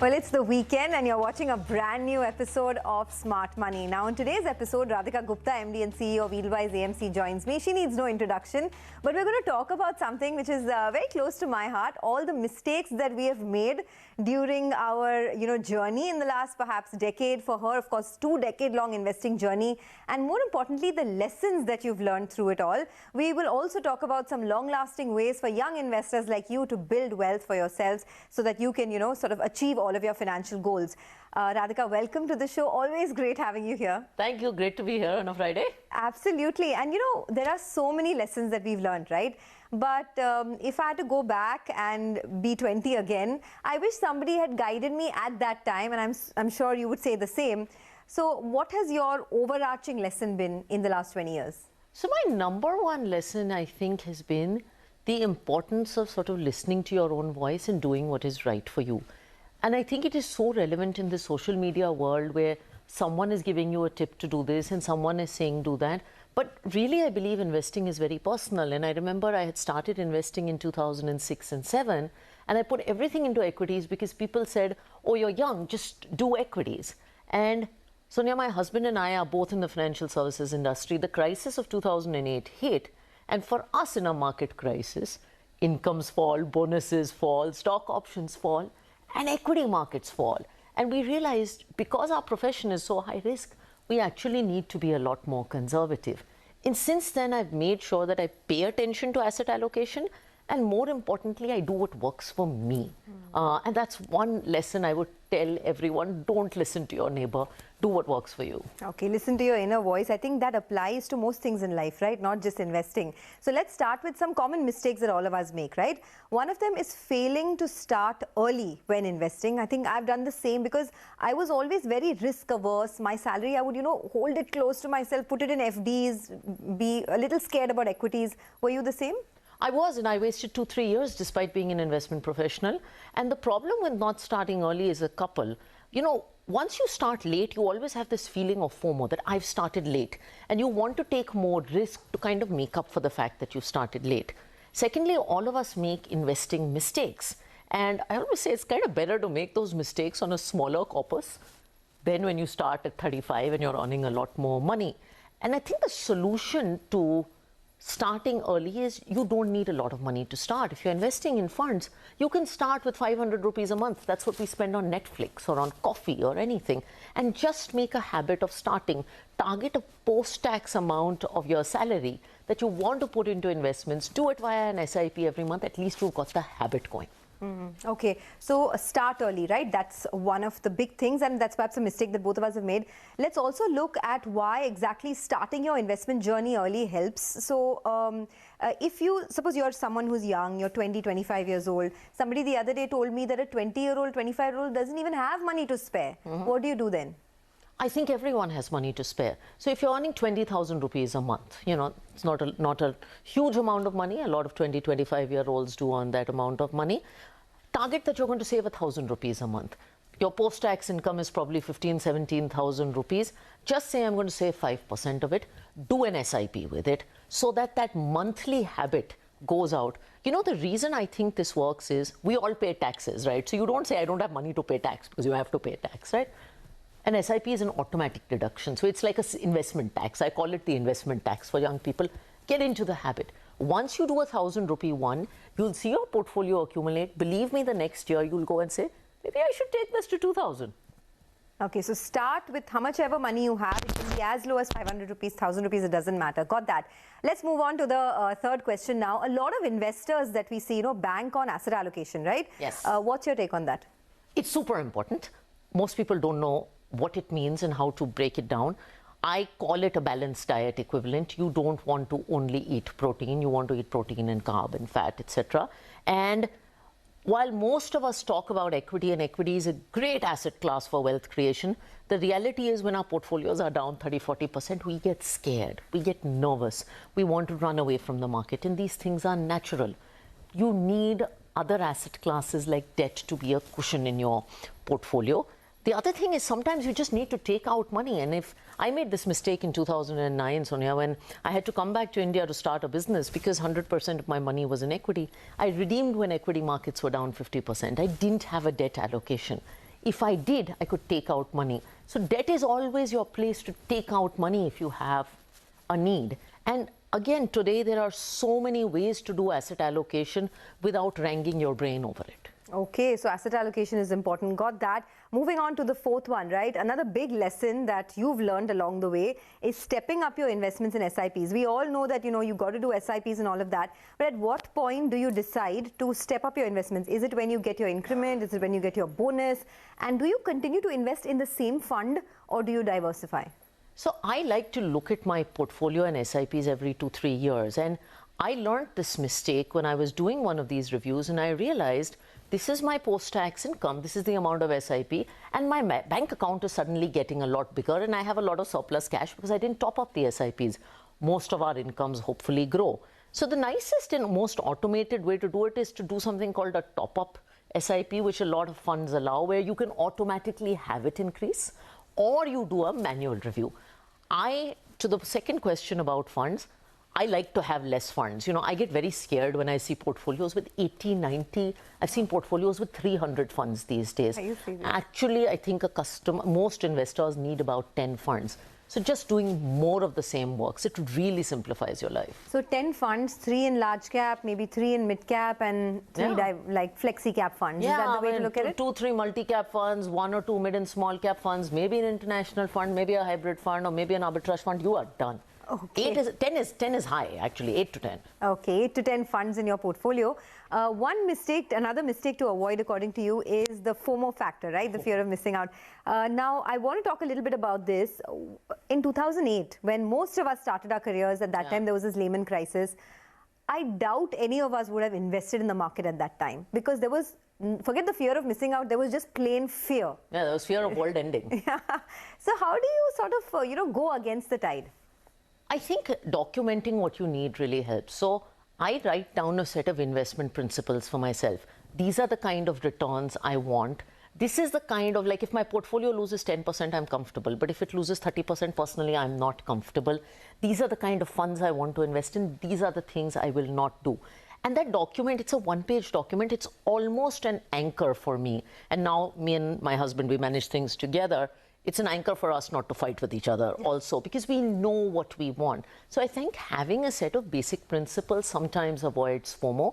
Well, it's the weekend and you're watching a brand new episode of Smart Money. Now, in today's episode, Radhika Gupta, MD and CEO of Edelweiss AMC, joins me. She needs no introduction, but we're going to talk about something which is very close to my heart, all the mistakes that we have made during our journey in the last perhaps decade. For her, of course, 2-decade-long investing journey, and more importantly, the lessons that you've learned through it all. We will also talk about some long-lasting ways for young investors like you to build wealth for yourselves so that you can, sort of achieve all of your financial goals. Radhika, welcome to the show. Always great having you here. Thank you. Great to be here on a Friday. Absolutely. And there are so many lessons that we've learned, right? But if I had to go back and be 20 again, I wish somebody had guided me at that time, and I'm sure you would say the same. So what has your overarching lesson been in the last 20 years? So my number one lesson, I think, has been the importance of sort of listening to your own voice and doing what is right for you. And I think it is so relevant in the social media world where someone is giving you a tip to do this and someone is saying do that. But really, I believe investing is very personal. And I remember I had started investing in 2006 and 7, and I put everything into equities because people said, oh, you're young, just do equities. And Sonia, my husband and I are both in the financial services industry. The crisis of 2008 hit. And for us in a market crisis, incomes fall, bonuses fall, stock options fall, and equity markets fall. And we realized because our profession is so high risk, we actually need to be a lot more conservative. And since then, I've made sure that I pay attention to asset allocation, and more importantly, I do what works for me. And that's one lesson I would tell everyone: don't listen to your neighbor, do what works for you. Okay, listen to your inner voice. I think that applies to most things in life, right? Not just investing. So let's start with some common mistakes that all of us make, right? One of them is failing to start early when investing. I think I've done the same because I was always very risk averse. My salary, I would, hold it close to myself, put it in FDs, be a little scared about equities. Were you the same? I was, and I wasted 2-3 years despite being an investment professional. And the problem with not starting early is a couple. Once you start late, you always have this feeling of FOMO that I've started late. And you want to take more risk to kind of make up for the fact that you started late. Secondly, all of us make investing mistakes. And I always say it's kind of better to make those mistakes on a smaller corpus than when you start at 35 and you're earning a lot more money. And I think the solution to starting early is you don't need a lot of money to start. If you're investing in funds, you can start with 500 rupees a month. That's what we spend on Netflix or on coffee or anything. And just make a habit of starting. Target a post-tax amount of your salary that you want to put into investments. Do it via an SIP every month. At least you've got the habit going. Okay, so start early, right? That's one of the big things, and that's perhaps a mistake that both of us have made. Let's also look at why exactly starting your investment journey early helps. So if you, suppose you're someone who's young, you're 20, 25 years old. Somebody the other day told me that a 20-year-old, 25-year-old doesn't even have money to spare. What do you do then? I think everyone has money to spare. So if you're earning 20,000 rupees a month, it's not a huge amount of money. A lot of 20, 25-year-olds do earn that amount of money. Target that you're going to save 1,000 rupees a month. Your post-tax income is probably 15,000, 17,000 rupees. Just say I'm going to save 5% of it. Do an SIP with it so that that monthly habit goes out. The reason I think this works is we all pay taxes, right? So you don't say I don't have money to pay tax because you have to pay tax, right? An SIP is an automatic deduction. So it's like an investment tax. I call it the investment tax for young people. Get into the habit. Once you do 1,000 rupee one, you'll see your portfolio accumulate. Believe me, the next year you'll go and say, maybe I should take this to 2,000. Okay, so start with how much ever money you have. It can be as low as 500 rupees, 1,000 rupees, it doesn't matter. Got that. Let's move on to the third question now. A lot of investors that we see, bank on asset allocation, right? Yes. What's your take on that? It's super important. Most people don't know what it means and how to break it down. I call it a balanced diet equivalent. You don't want to only eat protein. You want to eat protein and carb and fat, etc. And while most of us talk about equity, and equity is a great asset class for wealth creation, the reality is when our portfolios are down 30-40%, we get scared, we get nervous, we want to run away from the market, and these things are natural. You need other asset classes like debt to be a cushion in your portfolio. The other thing is sometimes you just need to take out money. And if I made this mistake in 2009, Sonia, when I had to come back to India to start a business because 100% of my money was in equity. I redeemed when equity markets were down 50%. I didn't have a debt allocation. if I did, I could take out money. So debt is always your place to take out money if you have a need. And again, today there are so many ways to do asset allocation without wrangling your brain over it. Okay, so asset allocation is important. Got that. Moving on to the fourth one, right? Another big lesson that you've learned along the way is stepping up your investments in SIPs. We all know that, you got to do SIPs and all of that. But at what point do you decide to step up your investments? Is it when you get your increment? Is it when you get your bonus? And do you continue to invest in the same fund or do you diversify? So I like to look at my portfolio and SIPs every 2-3 years. And I learned this mistake when I was doing one of these reviews, and I realized this is my post-tax income, this is the amount of SIP, and my bank account is suddenly getting a lot bigger, and I have a lot of surplus cash because I didn't top up the SIPs. Most of our incomes hopefully grow. So the nicest and most automated way to do it is to do something called a top-up SIP, which a lot of funds allow, where you can automatically have it increase, or you do a manual review. To the second question about funds, I like to have less funds. I get very scared when I see portfolios with 80, 90. I've seen portfolios with 300 funds these days. Are you serious? Actually, I think most investors need about 10 funds. So just doing more of the same works. It really simplifies your life. So 10 funds, 3 in large cap, maybe 3 in mid cap, and 3 like flexi cap funds. Is that the way to look at it? 2-3 multi-cap funds, 1 or 2 mid and small cap funds, maybe an international fund, maybe a hybrid fund, or maybe an arbitrage fund. You are done. Okay. 10 is high, actually, 8 to 10. Okay, 8 to 10 funds in your portfolio. Another mistake to avoid, according to you, is the FOMO factor, right? The fear of missing out. Now, I want to talk a little bit about this. In 2008, when most of us started our careers, at that time there was this Lehman crisis. I doubt any of us would have invested in the market at that time, because there was, forget the fear of missing out, there was just plain fear. Yeah, there was fear of world ending. So how do you sort of, go against the tide? I think documenting what you need really helps. So I write down a set of investment principles for myself. These are the kind of returns I want. This is the kind of, like, if my portfolio loses 10%, I'm comfortable. But if it loses 30%, personally, I'm not comfortable. These are the kind of funds I want to invest in. These are the things I will not do. And that document, it's a one-page document. It's almost an anchor for me. And now me and my husband, we manage things together. It's an anchor for us not to fight with each other also, because we know what we want. So I think having a set of basic principles sometimes avoids FOMO.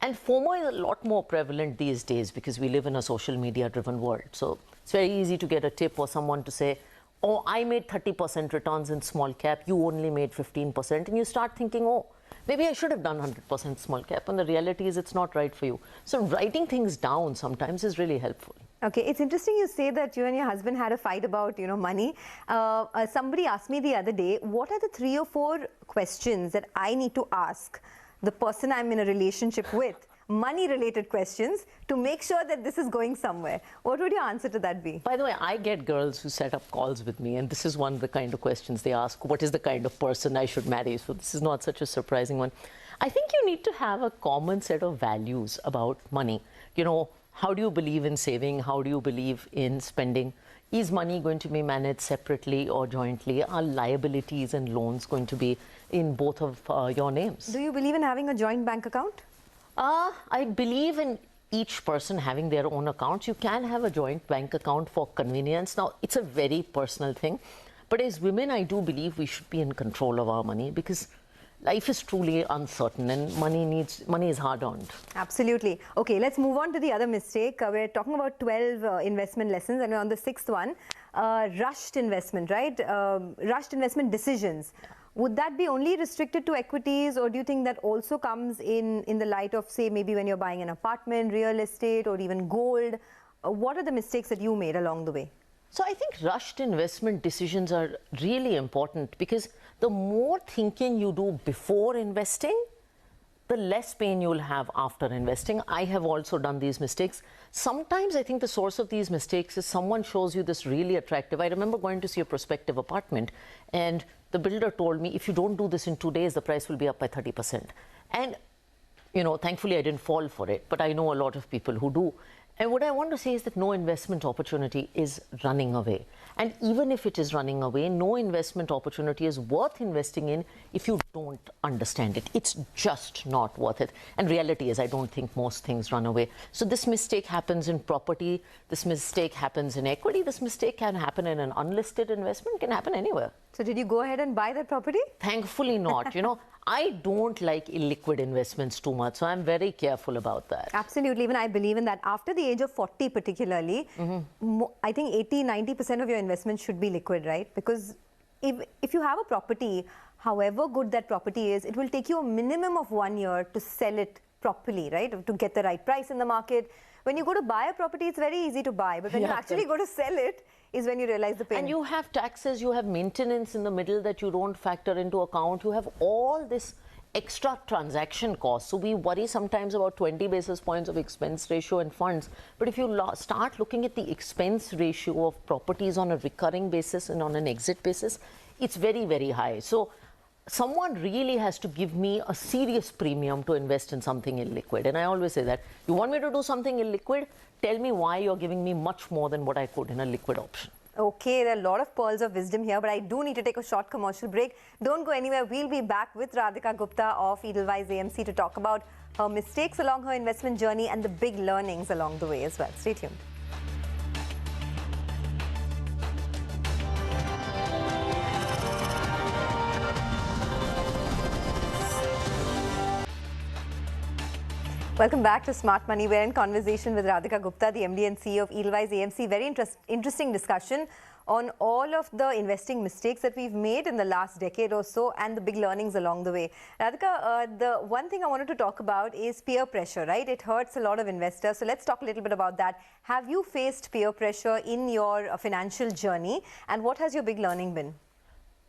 And FOMO is a lot more prevalent these days because we live in a social media driven world. So it's very easy to get a tip or someone to say, oh, I made 30% returns in small cap, you only made 15%. And you start thinking, oh, maybe I should have done 100% small cap. And the reality is it's not right for you. So writing things down sometimes is really helpful. Okay, it's interesting you say that you and your husband had a fight about, money. Somebody asked me the other day, what are the 3 or 4 questions that I need to ask the person I'm in a relationship with, money-related questions, to make sure that this is going somewhere? What would your answer to that be? By the way, I get girls who set up calls with me, and this is one of the kind of questions they ask, what is the kind of person I should marry? So this is not such a surprising one. I think you need to have a common set of values about money. How do you believe in saving? How do you believe in spending? Is money going to be managed separately or jointly? Are liabilities and loans going to be in both of your names? Do you believe in having a joint bank account? I believe in each person having their own accounts. You can have a joint bank account for convenience. Now, it's a very personal thing. But as women, I do believe we should be in control of our money, because life is truly uncertain and money is hard earned. Absolutely. Okay, let's move on to the other mistake. We're talking about 12 investment lessons, and we're on the 6th one. Rushed investment, right? Rushed investment decisions. Would that be only restricted to equities, or do you think that also comes in the light of, say, maybe when you're buying an apartment, real estate, or even gold? What are the mistakes that you made along the way? So I think rushed investment decisions are really important, because the more thinking you do before investing, the less pain you'll have after investing. I have also done these mistakes. Sometimes I think the source of these mistakes is someone shows you this really attractive. I remember going to see a prospective apartment, and the builder told me, if you don't do this in 2 days, the price will be up by 30%. And, thankfully I didn't fall for it, but I know a lot of people who do. And what I want to say is that no investment opportunity is running away. And even if it is running away, no investment opportunity is worth investing in if you don't understand it. It's just not worth it. And reality is, I don't think most things run away. So this mistake happens in property, this mistake happens in equity, this mistake can happen in an unlisted investment, can happen anywhere. So did you go ahead and buy that property? Thankfully not. You know, I don't like illiquid investments too much, so I'm very careful about that. Absolutely. Even I believe in that. After the age of 40 particularly, I think 80-90% of your investments should be liquid, right? Because if you have a property, however good that property is, it will take you a minimum of 1 year to sell it properly, right? To get the right price in the market. When you go to buy a property, it's very easy to buy. But when you actually go to sell it, is when you realize the pain. And you have taxes, you have maintenance in the middle that you don't factor into account. You have all this extra transaction costs. So we worry sometimes about 20 basis points of expense ratio in funds. But if you start looking at the expense ratio of properties on a recurring basis and on an exit basis, it's very, very high. So someone really has to give me a serious premium to invest in something illiquid. And I always say that, you want me to do something illiquid? Tell me why you're giving me much more than what I could in a liquid option. Okay, there are a lot of pearls of wisdom here, but I do need to take a short commercial break. Don't go anywhere. We'll be back with Radhika Gupta of Edelweiss AMC to talk about her mistakes along her investment journey and the big learnings along the way as well. Stay tuned. Welcome back to Smart Money. We're in conversation with Radhika Gupta, the MD and CEO of Edelweiss AMC. Very interesting discussion on all of the investing mistakes that we've made in the last decade or so and the big learnings along the way. Radhika, the one thing I wanted to talk about is peer pressure, right? It hurts a lot of investors. So let's talk a little bit about that. Have you faced peer pressure in your financial journey, and what has your big learning been?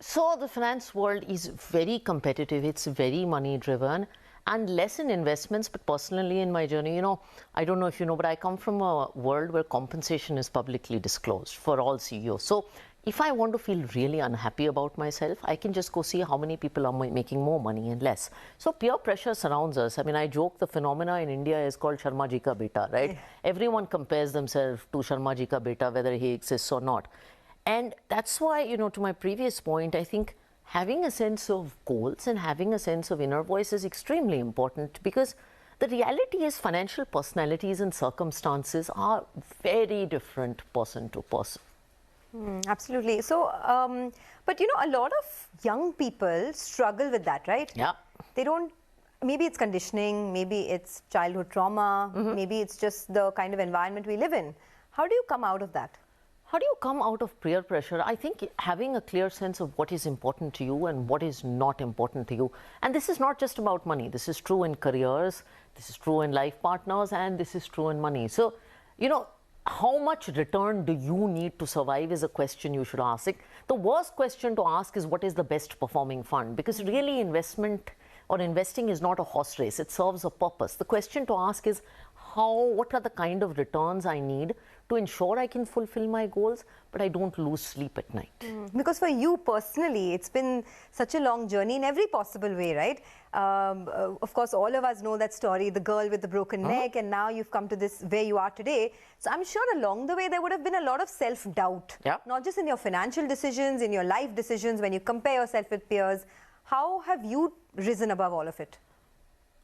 So the finance world is very competitive. It's very money driven. And less in investments, but personally in my journey, you know, I don't know if you know, but I come from a world where compensation is publicly disclosed for all CEOs. So if I want to feel really unhappy about myself, I can just go see how many people are making more money and less. So peer pressure surrounds us. I mean, I joke the phenomena in India is called Sharma Ji Ka Beta, right? Yeah. Everyone compares themselves to Sharma Ji Ka Beta, whether he exists or not. And that's why, you know, to my previous point, I think having a sense of goals and having a sense of inner voice is extremely important, because the reality is financial personalities and circumstances are very different person to person. Absolutely. So, but you know, a lot of young people struggle with that, right? Yeah. They don't, maybe it's conditioning, maybe it's childhood trauma, maybe it's just the kind of environment we live in. How do you come out of that? How do you come out of peer pressure? I think having a clear sense of what is important to you and what is not important to you. And this is not just about money. This is true in careers, this is true in life partners, and this is true in money. So, you know, how much return do you need to survive is a question you should ask. The worst question to ask is, what is the best performing fund? Because really investment or investing is not a horse race. It serves a purpose. The question to ask is, what are the kind of returns I need to ensure I can fulfill my goals, but I don't lose sleep at night. Because for you personally, it's been such a long journey in every possible way, right? Of course, all of us know that story, the girl with the broken neck, and now you've come to this where you are today. So I'm sure along the way, there would have been a lot of self-doubt, not just in your financial decisions, in your life decisions, when you compare yourself with peers. How have you risen above all of it?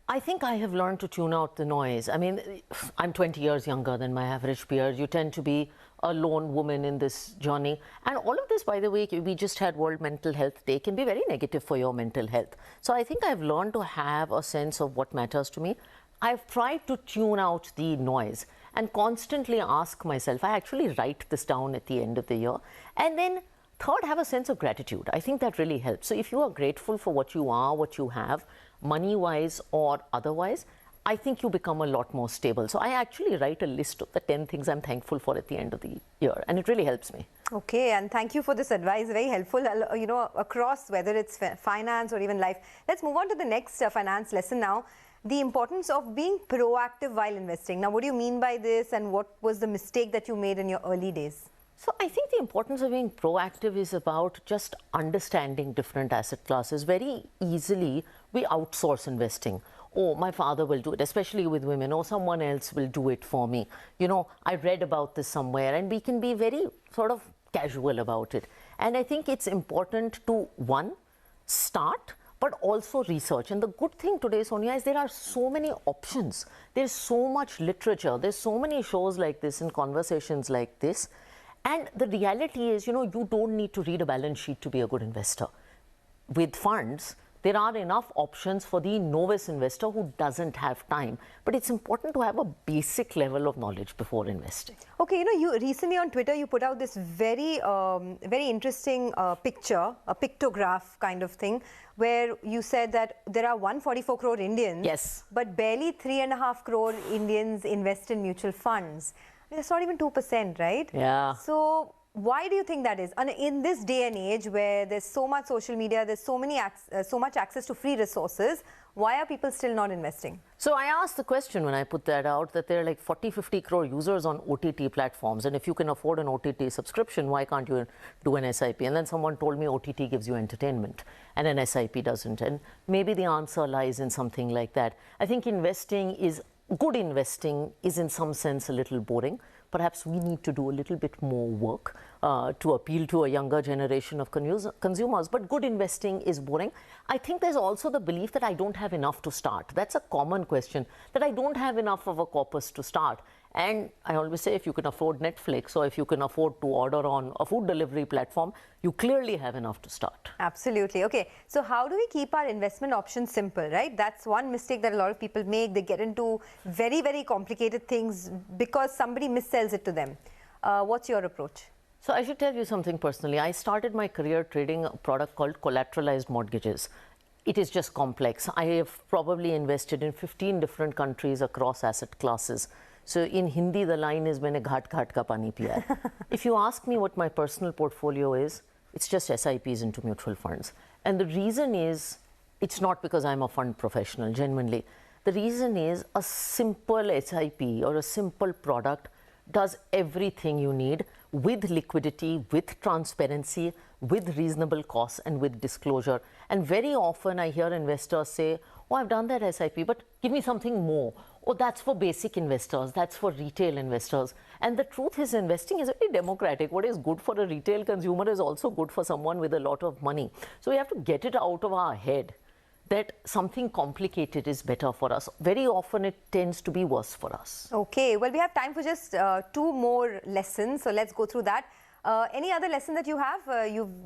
I think I have learned to tune out the noise. I mean, I'm 20 years younger than my average peer. You tend to be a lone woman in this journey. And all of this, by the way, we just had World Mental Health Day, can be very negative for your mental health. So I think I've learned to have a sense of what matters to me. I've tried to tune out the noise and constantly ask myself, I actually write this down at the end of the year. And then third, have a sense of gratitude. I think that really helps. So if you are grateful for what you are, what you have, money-wise or otherwise, I think you become a lot more stable. So I actually write a list of the 10 things I'm thankful for at the end of the year, and it really helps me. Okay, and thank you for this advice. Very helpful, you know, across whether it's finance or even life. Let's move on to the next finance lesson now. The importance of being proactive while investing. Now, what do you mean by this, and what was the mistake that you made in your early days? So I think the importance of being proactive is about just understanding different asset classes. Very easily, we outsource investing, oh, my father will do it, especially with women, or someone else will do it for me. You know, I read about this somewhere, and we can be very sort of casual about it. And I think it's important to, one, start, but also research. And the good thing today, Sonia, is there are so many options. There's so much literature. There's so many shows like this and conversations like this. And the reality is, you know, you don't need to read a balance sheet to be a good investor. With funds, there are enough options for the novice investor who doesn't have time. But it's important to have a basic level of knowledge before investing. Okay, you know, you recently on Twitter, you put out this very interesting picture, a pictograph kind of thing, where you said that there are 144 crore Indians, yes, but barely 3.5 crore Indians invest in mutual funds. I mean, that's not even 2%, right? Yeah. So why do you think that is? And in this day and age where there's so much social media, there's so much access to free resources, why are people still not investing? So I asked the question when I put that out that there are like 40-50 crore users on OTT platforms, and if you can afford an OTT subscription, why can't you do an SIP? And then someone told me OTT gives you entertainment and an SIP doesn't. And maybe the answer lies in something like that. I think good investing is in some sense a little boring. Perhaps we need to do a little bit more work to appeal to a younger generation of consumers. But good investing is boring. I think there's also the belief that I don't have enough to start. That's a common question, that I don't have enough of a corpus to start. And I always say, if you can afford Netflix or if you can afford to order on a food delivery platform, you clearly have enough to start. Absolutely. Okay. So how do we keep our investment options simple, right? That's one mistake that a lot of people make. They get into very, very complicated things because somebody missells it to them. What's your approach? So I should tell you something personally. I started my career trading a product called collateralized mortgages. It is just complex. I have probably invested in 15 different countries across asset classes. So in Hindi, the line is, "Maine ghat ghat ka pani piya hai." If you ask me what my personal portfolio is, it's just SIPs into mutual funds. And the reason is, it's not because I'm a fund professional, genuinely. The reason is a simple SIP or a simple product does everything you need with liquidity, with transparency, with reasonable costs and with disclosure. And very often I hear investors say, "Oh, I've done that SIP, but give me something more." Oh, that's for basic investors, that's for retail investors. And the truth is, investing is very democratic. What is good for a retail consumer is also good for someone with a lot of money. So we have to get it out of our head that something complicated is better for us. Very often it tends to be worse for us. Okay, well, we have time for just 2 more lessons. So let's go through that. Any other lesson that you have,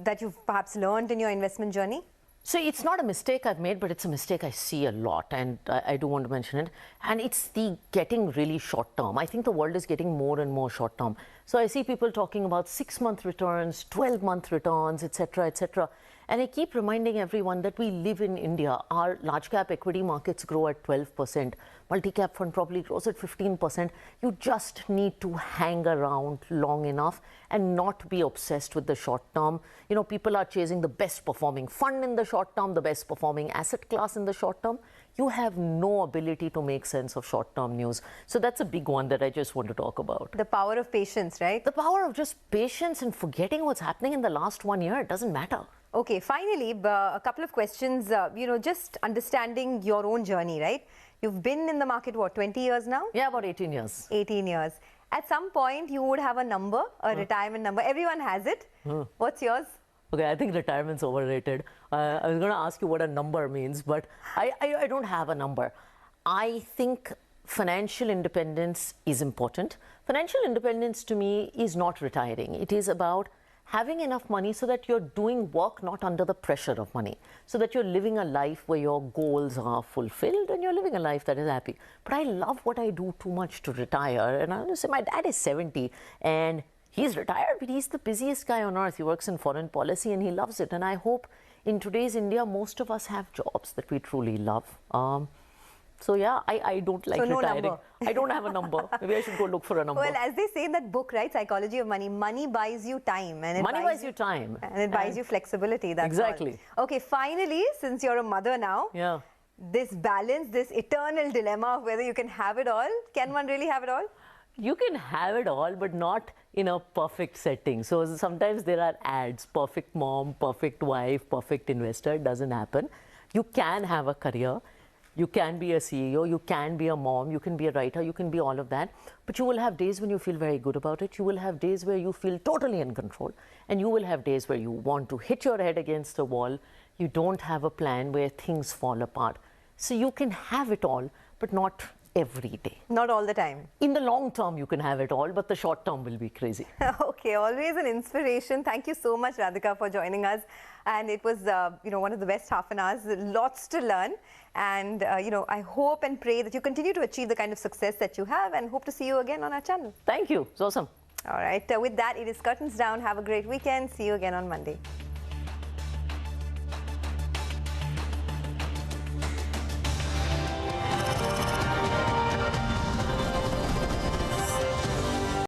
that you've perhaps learned in your investment journey? So it's not a mistake I've made, but it's a mistake I see a lot, and I do want to mention it. And it's the getting really short term. I think the world is getting more and more short term. So I see people talking about 6-month returns, 12-month returns, etc., etc. And I keep reminding everyone that we live in India. Our large cap equity markets grow at 12%. Multi-cap fund probably grows at 15%. You just need to hang around long enough and not be obsessed with the short term. You know, people are chasing the best performing fund in the short term, the best performing asset class in the short term. You have no ability to make sense of short-term news. So that's a big one that I just want to talk about. The power of patience, right? The power of just patience and forgetting what's happening in the last 1 year. It doesn't matter. Okay, finally, a couple of questions, you know, just understanding your own journey, right? You've been in the market, what, 20 years now? Yeah, about 18 years. 18 years. At some point, you would have a number, a retirement number. Everyone has it. What's yours? Okay, I think retirement's overrated. I was going to ask you what a number means, but I don't have a number. I think financial independence is important. Financial independence to me is not retiring. It is about having enough money so that you're doing work not under the pressure of money, so that you're living a life where your goals are fulfilled and you're living a life that is happy. But I love what I do too much to retire. And I want to say, my dad is 70 and he's retired, but he's the busiest guy on earth. He works in foreign policy and he loves it. And I hope in today's India, most of us have jobs that we truly love. So yeah, I don't like retiring. Number. I don't have a number. Maybe I should go look for a number. Well, as they say in that book, right, Psychology of Money, money buys you time. And money buys you time. And it buys you flexibility, that's exactly. all. Okay, finally, since you're a mother now, yeah, this balance, this eternal dilemma of whether you can have it all, can one really have it all? You can have it all, but not in a perfect setting. So sometimes there are ads, perfect mom, perfect wife, perfect investor. It doesn't happen. You can have a career. You can be a CEO, you can be a mom, you can be a writer, you can be all of that. But you will have days when you feel very good about it. You will have days where you feel totally in control. And you will have days where you want to hit your head against a wall. You don't have a plan, where things fall apart. So you can have it all, but not every day. Not all the time. In the long term, you can have it all, but the short term will be crazy. Okay, always an inspiration. Thank you so much, Radhika, for joining us. And it was, one of the best half an hours. Lots to learn. And, I hope and pray that you continue to achieve the kind of success that you have, and hope to see you again on our channel. Thank you. It's awesome. All right. With that, it is curtains down. Have a great weekend. See you again on Monday.